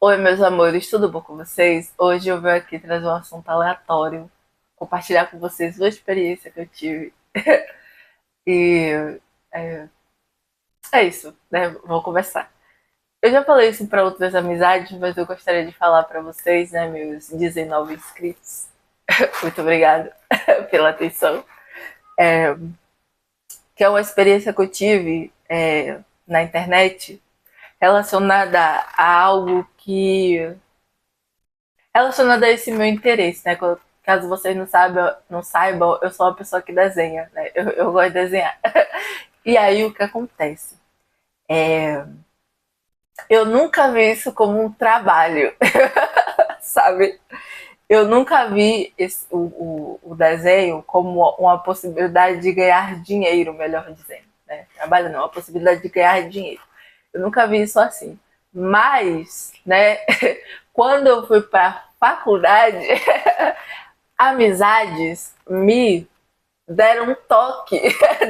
Oi, meus amores, tudo bom com vocês? Hoje eu venho aqui trazer um assunto aleatório, compartilhar com vocês uma experiência que eu tive. E é, é isso, né? Vou começar. Eu já falei isso para outras amizades, mas eu gostaria de falar para vocês, né, meus 19 inscritos. Muito obrigada pela atenção. É, que é uma experiência que eu tive na internet relacionada a algo que relacionado a esse meu interesse, né? Caso vocês não saibam, eu sou uma pessoa que desenha, né? Eu gosto de desenhar. E aí o que acontece? Eu nunca vi isso como um trabalho, sabe? Eu nunca vi o desenho como uma possibilidade de ganhar dinheiro, melhor dizendo. Né? Trabalho não, uma possibilidade de ganhar dinheiro. Eu nunca vi isso assim. Mas, né, quando eu fui para a faculdade, amizades me deram um toque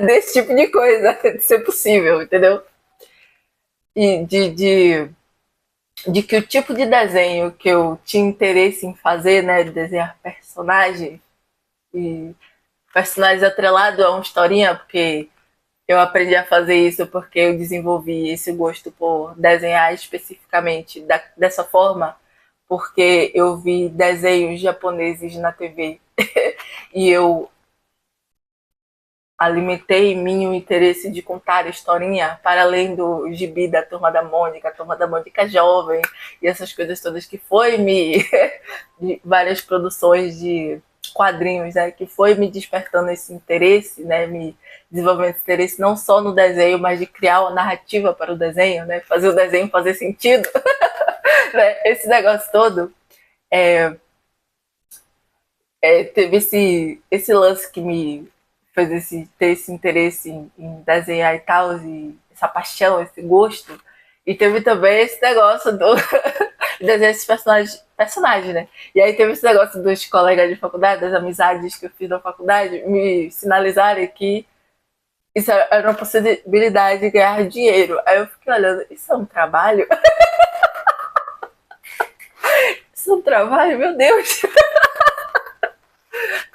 desse tipo de coisa, de ser possível, entendeu? E de que o tipo de desenho que eu tinha interesse em fazer, né, de desenhar personagens e personagens atrelados a uma historinha, porque eu aprendi a fazer isso porque eu desenvolvi esse gosto por desenhar especificamente dessa forma, porque eu vi desenhos japoneses na TV e eu alimentei em mim o interesse de contar a historinha para além do gibi da Turma da Mônica, a Turma da Mônica Jovem e essas coisas todas que foi me de várias produções de quadrinhos, né, que foi me despertando esse interesse, né, me desenvolvendo esse interesse não só no desenho, mas de criar uma narrativa para o desenho, né, fazer o desenho fazer sentido, né, esse negócio todo é, teve esse lance que me fez ter esse interesse em desenhar e tal, e essa paixão, esse gosto. E teve também esse negócio do desenhar esses personagens, né? E aí teve esse negócio dos colegas de faculdade, das amizades que eu fiz na faculdade, me sinalizarem que isso era uma possibilidade de ganhar dinheiro. Aí eu fiquei olhando, isso é um trabalho? Isso é um trabalho? Meu Deus!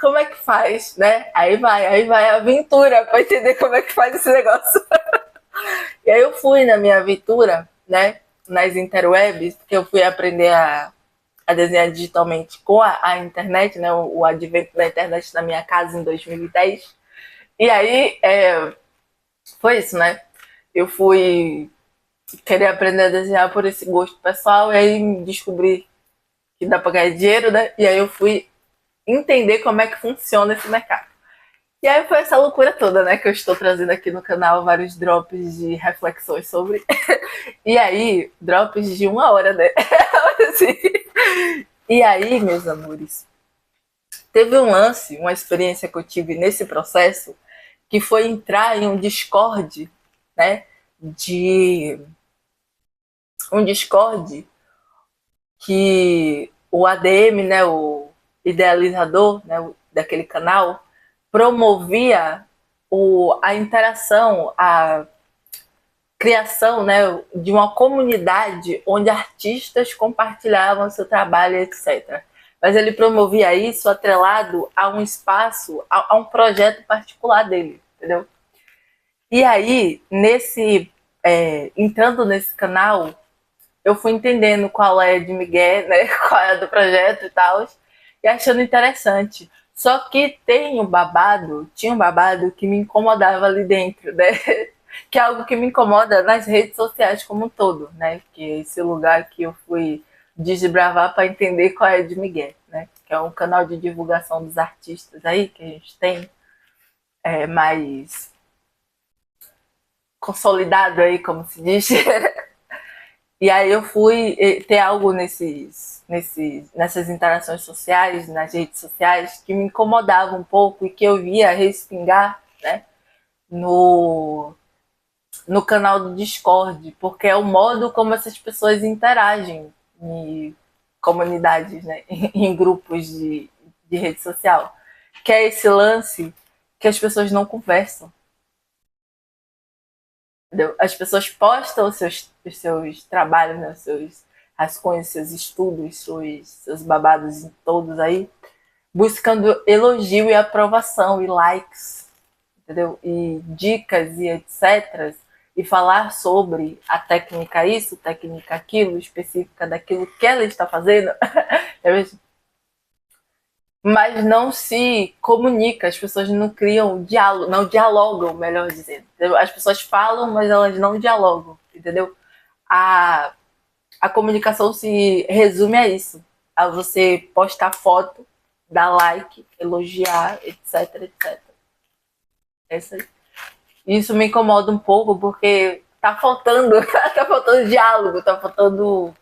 Como é que faz, né? Aí vai a aventura para entender como é que faz esse negócio. E aí eu fui na minha aventura, né? Nas interwebs, porque eu fui aprender a desenhar digitalmente com a internet, né? O advento da internet na minha casa em 2010. E aí foi isso, né? Eu fui querer aprender a desenhar por esse gosto pessoal e aí descobri que dá para ganhar dinheiro, né? E aí eu fui entender como é que funciona esse mercado. E aí foi essa loucura toda, né, que eu estou trazendo aqui no canal, vários drops de reflexões sobre. E aí, drops de 1 hora, né? Assim. E aí, meus amores, teve um lance, uma experiência que eu tive nesse processo, que foi entrar em um Discord, né? De um Discord que o ADM, né, o idealizador, né, daquele canal, promovia a interação, a criação, né, de uma comunidade onde artistas compartilhavam seu trabalho, etc. Mas ele promovia isso atrelado a um espaço, a um projeto particular dele, entendeu? E aí, entrando nesse canal, eu fui entendendo qual é de Miguel, né, qual é do projeto e tal, e achando interessante. Só que tinha um babado que me incomodava ali dentro, né? Que é algo que me incomoda nas redes sociais como um todo, né? Que é esse lugar que eu fui desbravar para entender qual é de Miguel, né? Que é um canal de divulgação dos artistas aí que a gente tem, mais consolidado aí, como se diz. E aí eu fui ter algo nessas interações sociais, nas redes sociais, que me incomodava um pouco e que eu via respingar, né, no, no canal do Discord, porque é o modo como essas pessoas interagem em comunidades, né, em grupos de rede social. Que é esse lance que as pessoas não conversam. Entendeu? As pessoas postam os seus trabalhos, né, os seus as coisas, seus estudos, seus babados todos aí, buscando elogio e aprovação e likes, entendeu? E dicas e etc. E falar sobre a técnica isso, técnica aquilo, específica daquilo que ela está fazendo, mas não se comunica, as pessoas não criam diálogo, não dialogam, melhor dizendo. Entendeu? As pessoas falam, mas elas não dialogam, entendeu? A, a comunicação se resume a isso, a você postar foto, dar like, elogiar, etc, etc. Isso me incomoda um pouco porque tá faltando, tá faltando diálogo, tá faltando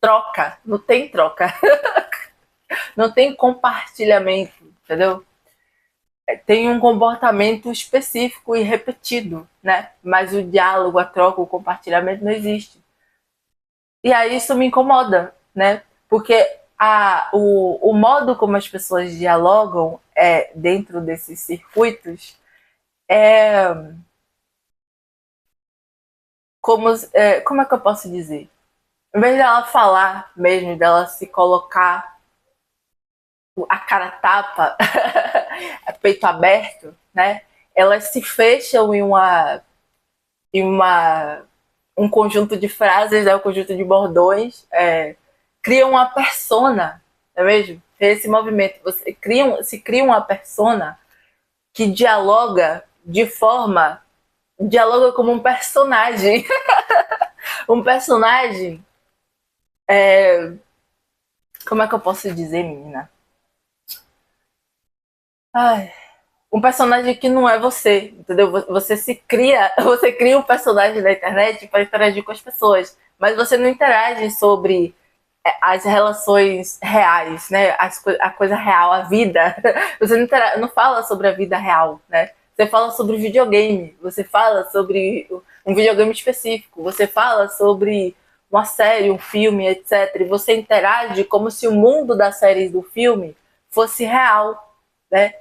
troca, não tem troca, não tem compartilhamento, entendeu? Tem um comportamento específico e repetido, né? Mas o diálogo, a troca, o compartilhamento não existe. E aí isso me incomoda, né? Porque o modo como as pessoas dialogam dentro desses circuitos é como é que eu posso dizer? Em vez dela falar mesmo, dela se colocar a cara tapa, peito aberto, né? Elas se fecham em um conjunto de frases, né? Um conjunto de bordões, criam uma persona, não é mesmo? Esse movimento, se cria uma persona que dialoga como um personagem, um personagem, como é que eu posso dizer, menina? Ai, um personagem que não é você, entendeu? Você cria um personagem na internet para interagir com as pessoas, mas você não interage sobre as relações reais, né? A coisa real, a vida. Você não fala sobre a vida real, né? Você fala sobre videogame, você fala sobre um videogame específico, você fala sobre uma série, um filme, etc. E você interage como se o mundo da série e do filme fosse real, né?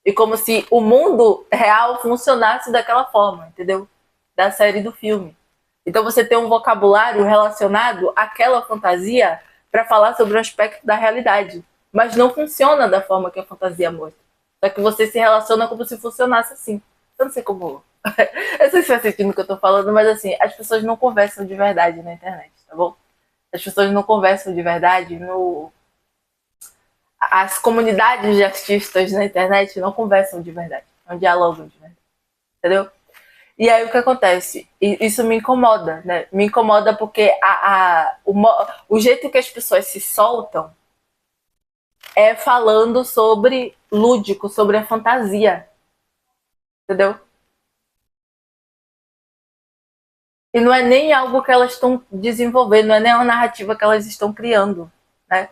E como se o mundo real funcionasse daquela forma, entendeu? Da série e do filme. Então você tem um vocabulário relacionado àquela fantasia para falar sobre o aspecto da realidade. Mas não funciona da forma que a fantasia mostra. Só que você se relaciona como se funcionasse assim. Eu não sei como. Eu não sei se faz sentido o que eu tô falando, mas assim, as pessoas não conversam de verdade na internet, tá bom? As pessoas não conversam de verdade no. As comunidades de artistas na internet não conversam de verdade, não dialogam de verdade, entendeu? E aí o que acontece? Isso me incomoda, né? Me incomoda porque o jeito que as pessoas se soltam é falando sobre lúdico, sobre a fantasia, entendeu? E não é nem algo que elas estão desenvolvendo, não é nem uma narrativa que elas estão criando, né?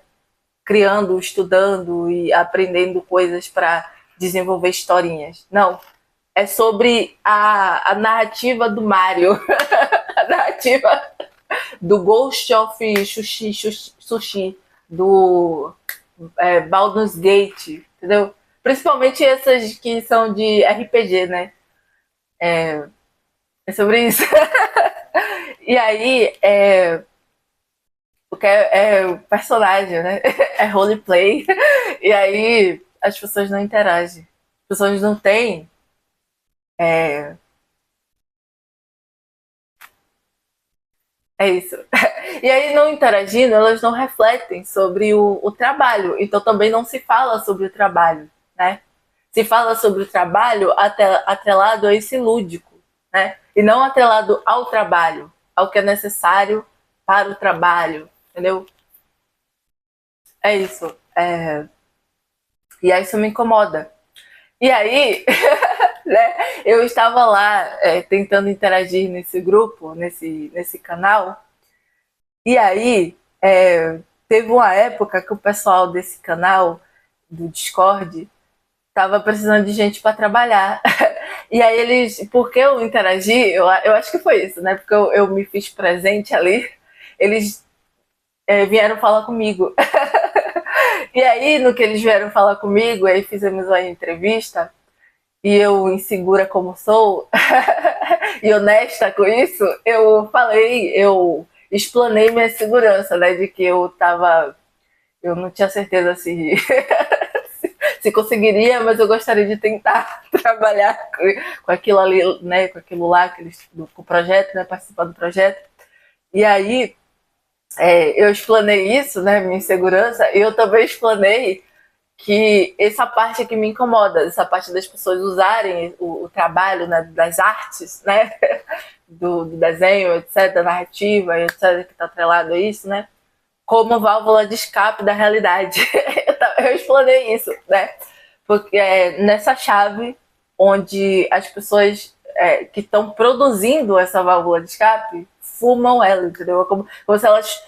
Criando, estudando e aprendendo coisas para desenvolver historinhas. Não, é sobre a narrativa do Mario, a narrativa do Ghost of Sushi, do Baldur's Gate, entendeu? Principalmente essas que são de RPG, né? É sobre isso. E aí, porque é personagem, né? É roleplay. E aí as pessoas não interagem. As pessoas não têm. É isso. E aí, não interagindo, elas não refletem sobre o trabalho. Então também não se fala sobre o trabalho, né? Se fala sobre o trabalho atrelado a esse lúdico, né? E não atrelado ao trabalho, ao que é necessário para o trabalho, entendeu? É isso. E aí isso me incomoda. E aí, né, eu estava lá tentando interagir nesse grupo, nesse canal, e aí teve uma época que o pessoal desse canal, do Discord, tava precisando de gente para trabalhar. E aí eles, porque eu interagi, eu acho que foi isso, né? Porque eu me fiz presente ali, eles vieram falar comigo. E aí, no que eles vieram falar comigo, aí fizemos uma entrevista, e eu, insegura como sou, e honesta com isso, eu falei, eu explanei minha segurança, né, de que eu não tinha certeza se conseguiria, mas eu gostaria de tentar trabalhar com aquilo ali, né, com aquilo lá, com o projeto, né, participar do projeto. E aí, eu explanei isso, né, minha insegurança, e eu também explanei que essa parte que me incomoda, essa parte das pessoas usarem o trabalho, né, das artes, né, do desenho, etc., da narrativa, etc., que está atrelado a isso, né, como válvula de escape da realidade. Eu explanei isso, né, porque nessa chave onde as pessoas que estão produzindo essa válvula de escape fumam ela, entendeu? Como se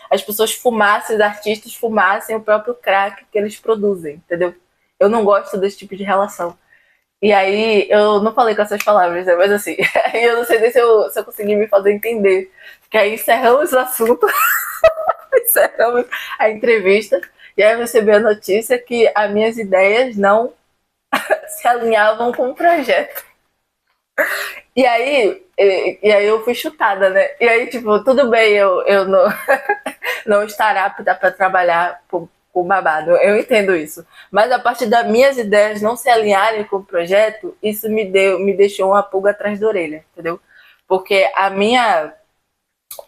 as pessoas fumassem, os artistas fumassem o próprio crack que eles produzem, entendeu? Eu não gosto desse tipo de relação. E aí, eu não falei com essas palavras, né? Mas assim, eu não sei nem se eu consegui me fazer entender. Porque aí encerramos o assunto, encerramos a entrevista, e aí eu recebi a notícia que as minhas ideias não se alinhavam com o projeto. E aí eu fui chutada, né? E aí, tipo, tudo bem, eu não, não estar apta para trabalhar com babado. Eu entendo isso. Mas a partir das minhas ideias não se alinharem com o projeto, isso me deixou uma pulga atrás da orelha, entendeu? Porque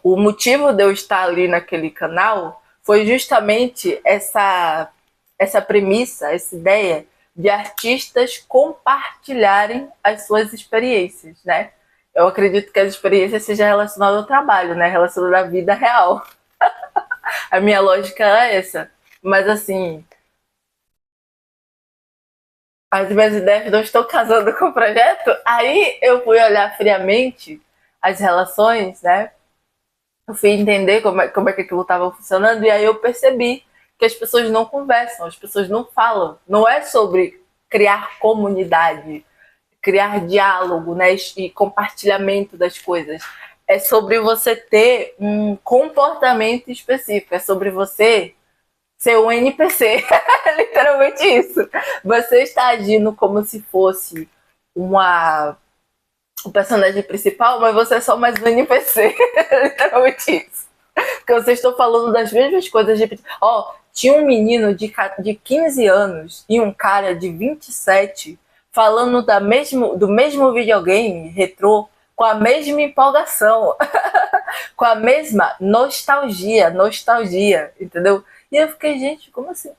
o motivo de eu estar ali naquele canal foi justamente essa premissa, essa ideia de artistas compartilharem as suas experiências, né? Eu acredito que as experiências sejam relacionadas ao trabalho, né? Relacionadas à vida real. A minha lógica é essa. Mas assim, as minhas ideias não estão casando com o projeto. Aí eu fui olhar friamente as relações, né? Eu fui entender como é que aquilo estava funcionando, e aí eu percebi que as pessoas não conversam, as pessoas não falam. Não é sobre criar comunidade, criar diálogo, né, e compartilhamento das coisas. É sobre você ter um comportamento específico, é sobre você ser um NPC. É literalmente isso. Você está agindo como se fosse o personagem principal, mas você é só mais um NPC. É literalmente isso. Porque vocês estão falando das mesmas coisas. Tinha um menino de 15 anos e um cara de 27 falando do mesmo videogame retrô com a mesma empolgação, com a mesma nostalgia, entendeu? E eu fiquei, gente, como assim?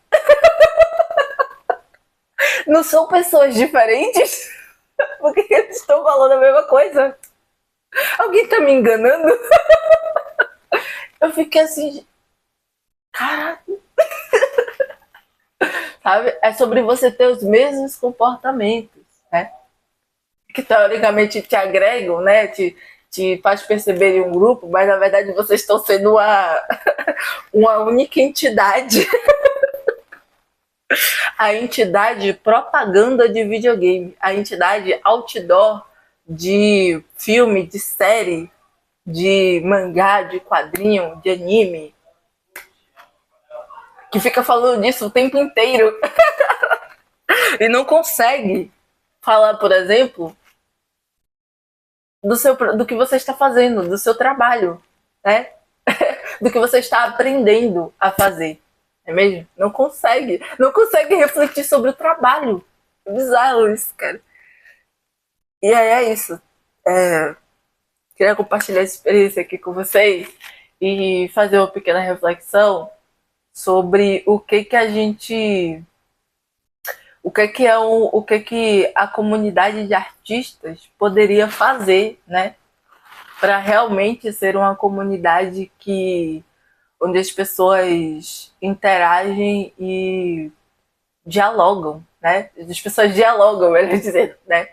Não são pessoas diferentes? Por que eles estão falando a mesma coisa? Alguém tá me enganando? Eu fiquei assim, caraca, sabe? É sobre você ter os mesmos comportamentos, né? Que teoricamente te agregam, né? Te faz perceber em um grupo, mas na verdade vocês estão sendo uma única entidade. A entidade propaganda de videogame, a entidade outdoor de filme, de série, de mangá, de quadrinho, de anime, que fica falando disso o tempo inteiro e não consegue falar, por exemplo, do que você está fazendo, do seu trabalho, né? Do que você está aprendendo a fazer. É mesmo? Não consegue. Não consegue refletir sobre o trabalho. É bizarro isso, cara. E aí é isso. Queria compartilhar essa experiência aqui com vocês e fazer uma pequena reflexão sobre o que a comunidade de artistas poderia fazer, né, para realmente ser uma comunidade onde as pessoas interagem e dialogam, né? As pessoas dialogam, melhor dizendo, né?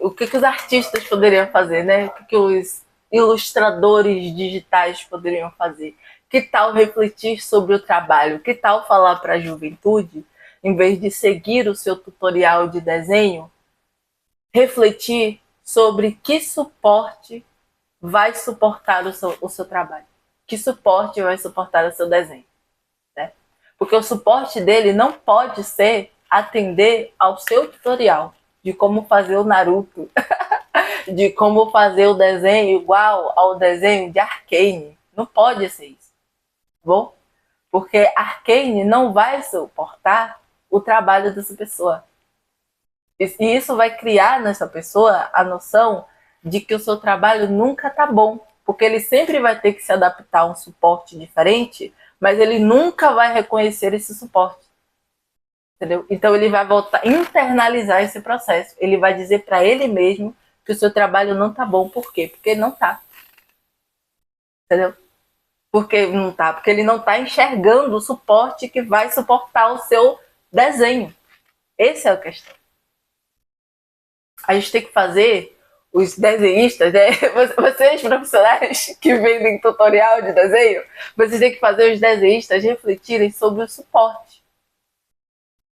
O que os artistas poderiam fazer, né? O que os ilustradores digitais poderiam fazer? Que tal refletir sobre o trabalho? Que tal falar para a juventude, em vez de seguir o seu tutorial de desenho, refletir sobre que suporte vai suportar o seu trabalho? Que suporte vai suportar o seu desenho? Né? Porque o suporte dele não pode ser atender ao seu tutorial de como fazer o Naruto, de como fazer o desenho igual ao desenho de Arcane. Não pode ser isso, tá bom? Porque Arcane não vai suportar o trabalho dessa pessoa. E isso vai criar nessa pessoa a noção de que o seu trabalho nunca tá bom, porque ele sempre vai ter que se adaptar a um suporte diferente, mas ele nunca vai reconhecer esse suporte. Entendeu? Então ele vai voltar a internalizar esse processo. Ele vai dizer para ele mesmo que o seu trabalho não tá bom. Por quê? Porque não tá. Entendeu? Porque não tá, porque ele não tá enxergando o suporte que vai suportar o seu desenho. Essa é a questão. A gente tem que fazer os desenhistas, né? Vocês profissionais que vendem tutorial de desenho, vocês têm que fazer os desenhistas refletirem sobre o suporte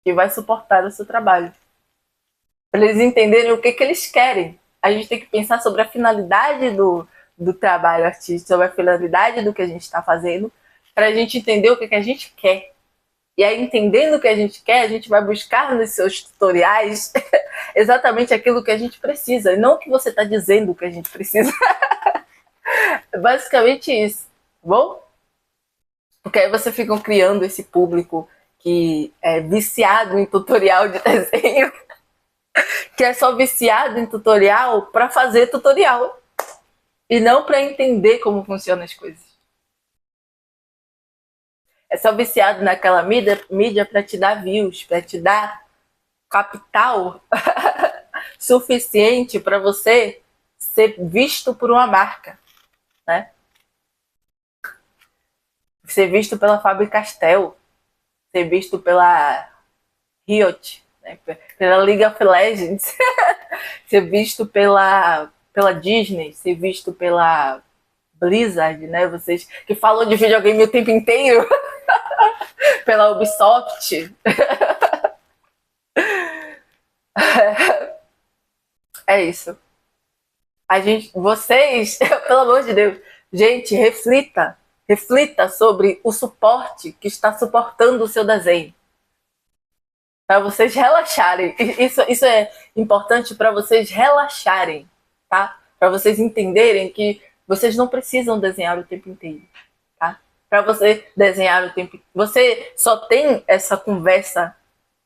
que vai suportar o seu trabalho. Para eles entenderem o que eles querem. A gente tem que pensar sobre a finalidade do trabalho artístico, sobre a finalidade do que a gente está fazendo, para a gente entender o que a gente quer. E aí, entendendo o que a gente quer, a gente vai buscar nos seus tutoriais exatamente aquilo que a gente precisa, e não o que você está dizendo que a gente precisa. É basicamente isso, tá bom? Porque aí você fica criando esse público que é viciado em tutorial de desenho, que é só viciado em tutorial para fazer tutorial e não para entender como funcionam as coisas. É só viciado naquela mídia para te dar views, para te dar capital suficiente para você ser visto por uma marca, né? Ser visto pela Faber-Castell, ser visto pela Riot, né? Pela League of Legends, ser visto pela Disney, ser visto pela Blizzard, né? Vocês que falam de videogame o tempo inteiro, pela Ubisoft. É isso. Vocês, pelo amor de Deus, gente, reflita sobre o suporte que está suportando o seu desenho. Para vocês relaxarem. Isso é importante para vocês relaxarem, tá? Para vocês entenderem que vocês não precisam desenhar o tempo inteiro, tá? Para você desenhar o tempo, você só tem essa conversa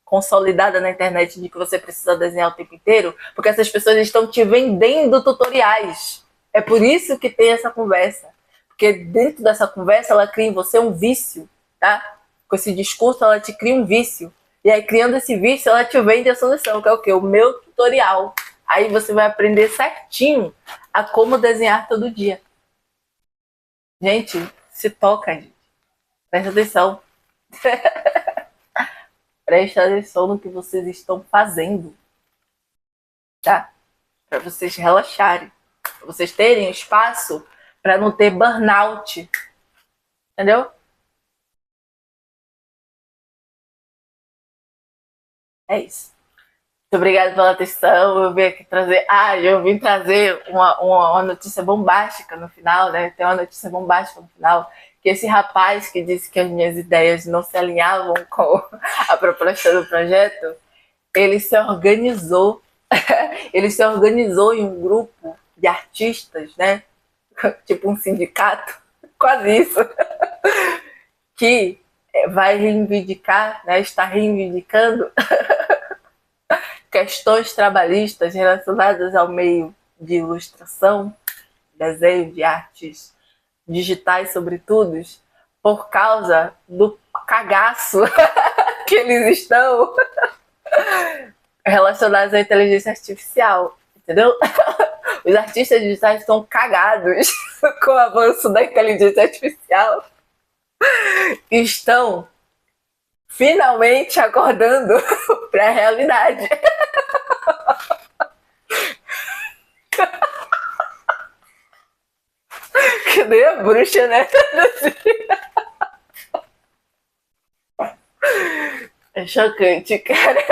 consolidada na internet de que você precisa desenhar o tempo inteiro, porque essas pessoas estão te vendendo tutoriais. É por isso que tem essa conversa. Porque dentro dessa conversa, ela cria em você um vício, tá? Com esse discurso, ela te cria um vício. E aí, criando esse vício, ela te vende a solução, que é o quê? O meu tutorial. Aí você vai aprender certinho a como desenhar todo dia. Gente, se toca, gente. Presta atenção. Presta atenção no que vocês estão fazendo, tá? Para vocês relaxarem, para vocês terem espaço para não ter burnout, entendeu? É isso. Muito obrigada pela atenção. Eu vim aqui trazer. Eu vim trazer uma notícia bombástica no final, né? Tem uma notícia bombástica no final. Que esse rapaz que disse que as minhas ideias não se alinhavam com a proposta do projeto, ele se organizou. Ele se organizou em um grupo de artistas, né? Tipo um sindicato, quase isso, que vai reivindicar, né? Está reivindicando questões trabalhistas relacionadas ao meio de ilustração, desenho, de artes digitais, sobretudo, por causa do cagaço que eles estão relacionados à inteligência artificial, entendeu? Os artistas digitais estão cagados com o avanço da inteligência artificial e estão finalmente acordando para a realidade. Que nem a bruxa, né? É chocante, cara.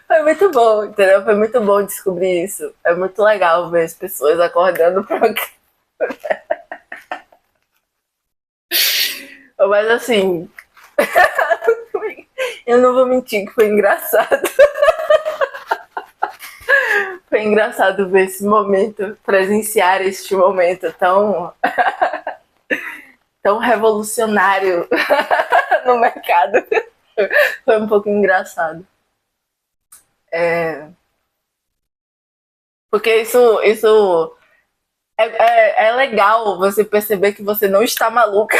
Foi muito bom, entendeu? Foi muito bom descobrir isso. É muito legal ver as pessoas acordando pra... Mas assim... Eu não vou mentir que foi engraçado. Foi engraçado ver esse momento, presenciar este momento tão revolucionário no mercado. Foi um pouco engraçado. Porque isso é legal você perceber que você não está maluca,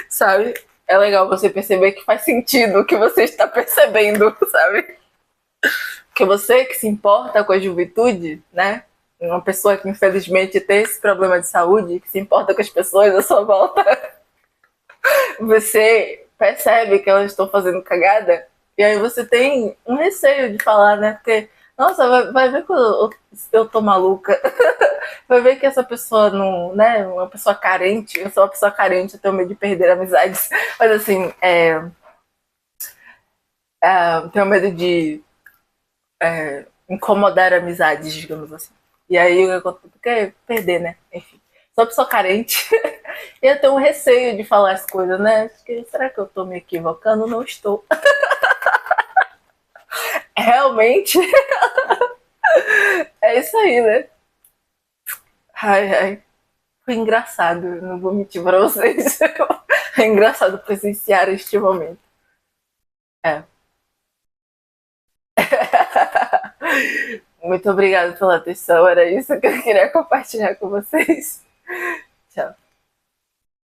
sabe? É legal você perceber que faz sentido o que você está percebendo, sabe? Que você que se importa com a juventude, né? Uma pessoa que infelizmente tem esse problema de saúde, que se importa com as pessoas à sua volta, você percebe que elas estão fazendo cagada, e aí você tem um receio de falar, né? Porque, nossa, vai ver que eu tô maluca. Vai ver que essa pessoa não, né? Uma pessoa carente, eu sou uma pessoa carente, eu tenho medo de perder amizades. Mas assim, tenho medo de incomodar amizades, digamos assim. E aí o que acontece? Porque perder, né? Enfim. Sou uma pessoa carente. E eu tenho um receio de falar as coisas, né? Será que eu tô me equivocando? Não estou. Realmente é isso aí, né? Ai, ai. Foi engraçado, não vou mentir pra vocês. É engraçado presenciar este momento. É. Muito obrigada pela atenção, era isso que eu queria compartilhar com vocês. Tchau.